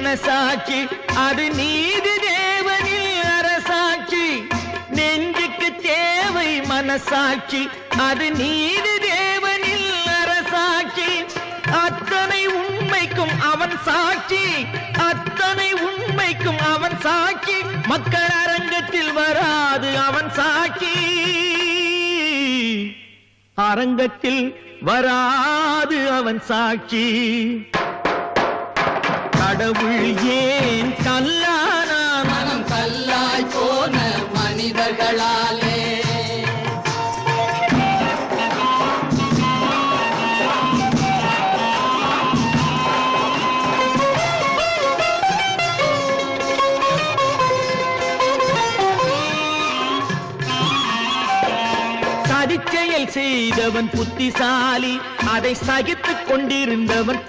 மனசாட்சி அது நீதி தேவனில் அரசாட்சி. நெஞ்சுக்கு தேவை மனசாட்சி அது நீதி தேவனில் அரசாட்சி. அத்தனை உண்மைக்கும் அவன் சாட்சி, அத்தனை உண்மைக்கும் அவன் சாட்சி. மக்கள் அரங்கத்தில் வராது அவன் சாட்சி, அரங்கத்தில் வராது அவன் சாட்சி. கடவுள் ஏன் கல்லானா? மனம் கல்லாய் போன மனிதர்களாலே. சதிச்செயல் செய்தவன் புத்திசாலி, அதை சகித்துக் கொண்டிருந்தவன்